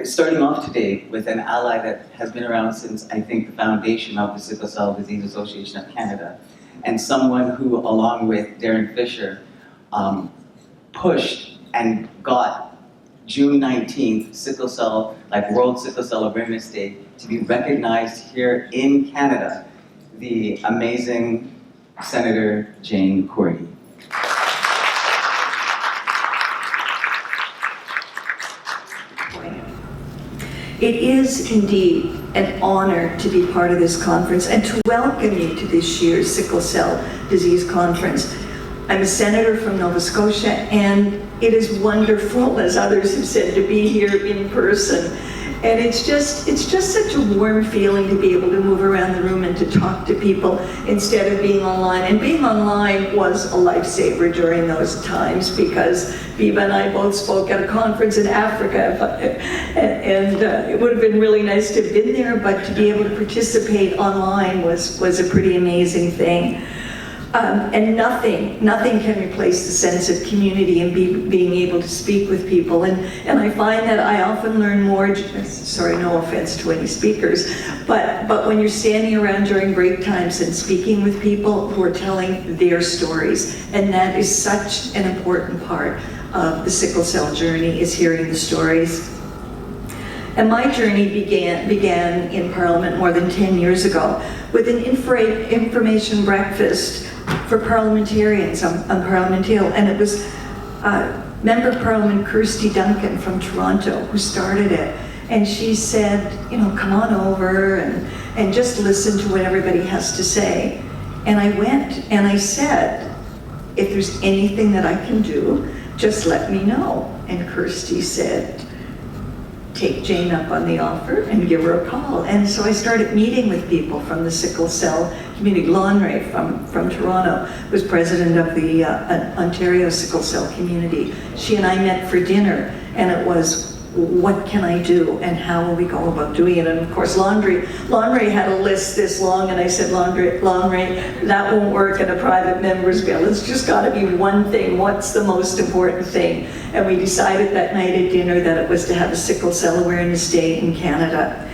starting off today with an ally that has been around since, I think, the foundation of the Sickle Cell Disease Association of Canada, and someone who, along with Darren Fisher, pushed and got June 19th, Sickle Cell, like World Sickle Cell Awareness Day, to be recognized here in Canada, the amazing Senator Jane Cordy. It is indeed an honor to be part of this conference and to welcome you to this year's Sickle Cell Disease Conference. I'm a senator from Nova Scotia, and it is wonderful, as others have said, to be here in person. And it's just such a warm feeling to be able to move around the room and to talk to people instead of being online. And being online was a lifesaver during those times, because Biba and I both spoke at a conference in Africa, and it would have been really nice to have been there, but to be able to participate online was a pretty amazing thing. And nothing can replace the sense of community and being able to speak with people. And I find that I often learn more, sorry, no offense to any speakers, but when you're standing around during break times and speaking with people who are telling their stories. And that is such an important part of the sickle cell journey, is hearing the stories. And my journey began in Parliament more than 10 years ago with an information breakfast for parliamentarians on Parliament Hill. And it was Member of Parliament Kirsty Duncan from Toronto who started it. And she said, you know, come on over and just listen to what everybody has to say. And I went and I said, if there's anything that I can do, just let me know. And Kirsty said, take Jane up on the offer and give her a call. And so I started meeting with people from the sickle cell community. Lonray from Toronto was president of the Ontario sickle cell community. She and I met for dinner, and it was, what can I do and how will we go about doing it? And of course, Lonray had a list this long, and I said, Lonray, that won't work in a private member's bill. It's just got to be one thing. What's the most important thing? And we decided that night at dinner that it was to have a Sickle Cell Awareness Day in Canada.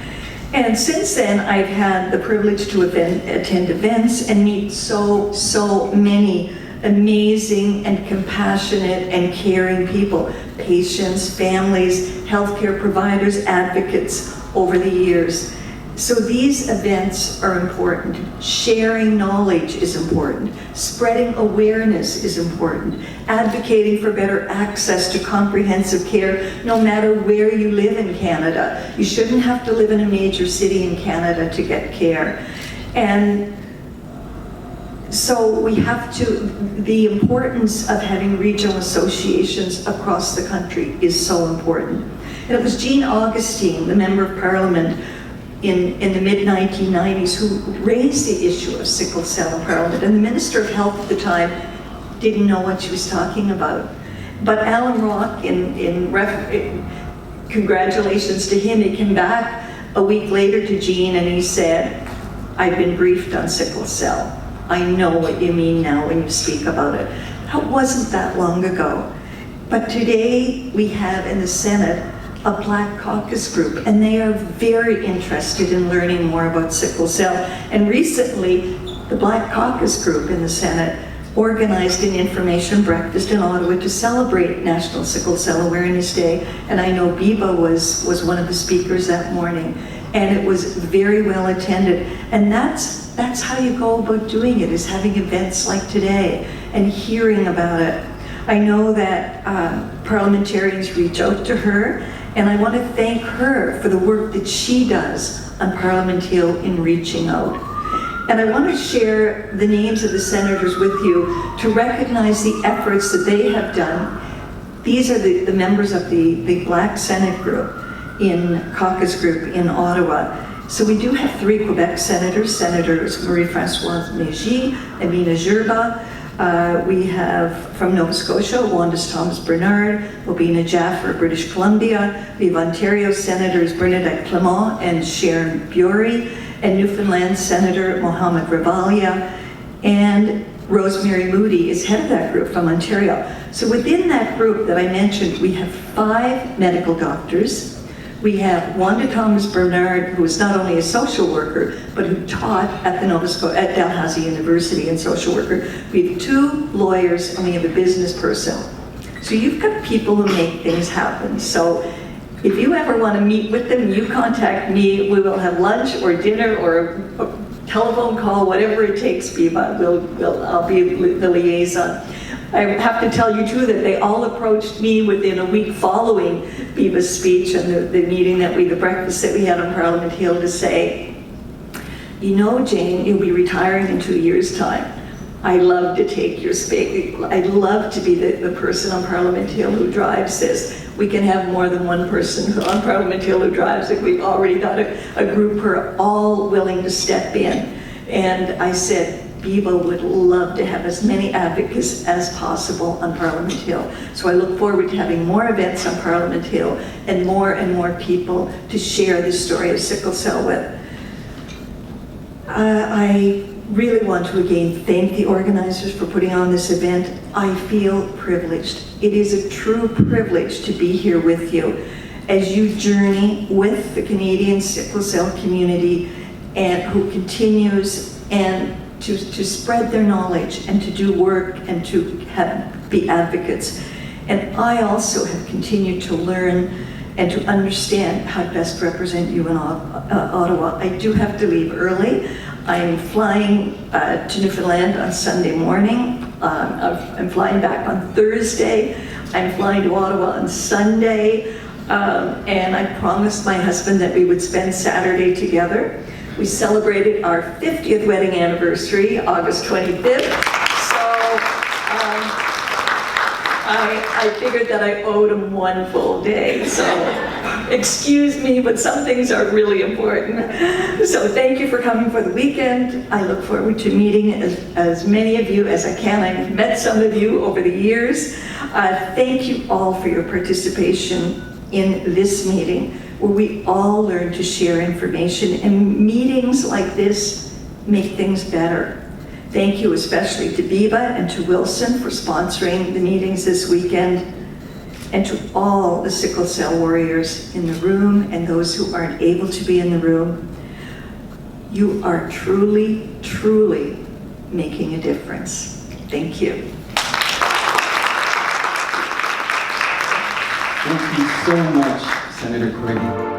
And since then, I've had the privilege to attend events and meet so many amazing and compassionate and caring people, patients, families, healthcare providers, advocates over the years. So these events are important. Sharing knowledge is important. Spreading awareness is important. Advocating for better access to comprehensive care, no matter where you live in Canada. You shouldn't have to live in a major city in Canada to get care. And so we have to, the importance of having regional associations across the country is so important. And it was Jean Augustine, the Member of Parliament in the mid-1990s, who raised the issue of sickle cell in Parliament. And the Minister of Health at the time didn't know what she was talking about. But Alan Rock, congratulations to him, he came back a week later to Jean and he said, I've been briefed on sickle cell. I know what you mean now when you speak about it. That wasn't that long ago. But today we have in the Senate a Black Caucus group, and they are very interested in learning more about sickle cell. And recently, the Black Caucus group in the Senate organized an information breakfast in Ottawa to celebrate National Sickle Cell Awareness Day. And I know Biba was one of the speakers that morning, and it was very well attended. And that's how you go about doing it, is having events like today and hearing about it. I know that parliamentarians reach out to her, and I want to thank her for the work that she does on Parliament Hill in reaching out. And I want to share the names of the senators with you to recognize the efforts that they have done. These are the members of the Black Senate group caucus group in Ottawa. So we do have 3 Quebec senators, Senators Marie-Françoise Mégy, Amina Gerba. We have from Nova Scotia, Wanda's Thomas Bernard, Obina Jaffer, British Columbia. We have Ontario Senators Bernadette Clement and Sharon Bury, and Newfoundland Senator Mohamed Ravalia, and Rosemary Moody is head of that group from Ontario. So within that group that I mentioned, we have 5 medical doctors, We have Wanda Thomas Bernard, who is not only a social worker, but who taught at the at Dalhousie University in social worker. We have 2 lawyers, and we have a business person. So you've got people who make things happen. So if you ever want to meet with them, you contact me. We will have lunch or dinner or a telephone call, whatever it takes, Biba. I'll be the liaison. I have to tell you too that they all approached me within a week following Biba's speech and the meeting the breakfast that we had on Parliament Hill to say, you know, Jane, you'll be retiring in 2 years' time. I love to take your space. I'd love to be the person on Parliament Hill who drives this. We can have more than one person on Parliament Hill who drives it. We've already got a group who are all willing to step in. And I said, Biba would love to have as many advocates as possible on Parliament Hill. So I look forward to having more events on Parliament Hill and more people to share the story of sickle cell with. I really want to again thank the organizers for putting on this event. I feel privileged. It is a true privilege to be here with you as you journey with the Canadian sickle cell community and who continues and to spread their knowledge and to do work and to be advocates. And I also have continued to learn and to understand how to best represent you in Ottawa. I do have to leave early. I'm flying to Newfoundland on Sunday morning. I'm flying back on Thursday. I'm flying to Ottawa on Sunday. And I promised my husband that we would spend Saturday together. We celebrated our 50th wedding anniversary, August 25th. I figured that I owed him 1 full day, so excuse me, but some things are really important. So thank you for coming for the weekend. I look forward to meeting as many of you as I can. I've met some of you over the years. Thank you all for your participation in this meeting, where we all learn to share information, and meetings like this make things better. Thank you especially to Biba and to Wilson for sponsoring the meetings this weekend, and to all the sickle cell warriors in the room and those who aren't able to be in the room. You are truly, truly making a difference. Thank you. Thank you so much, Senator Cordy.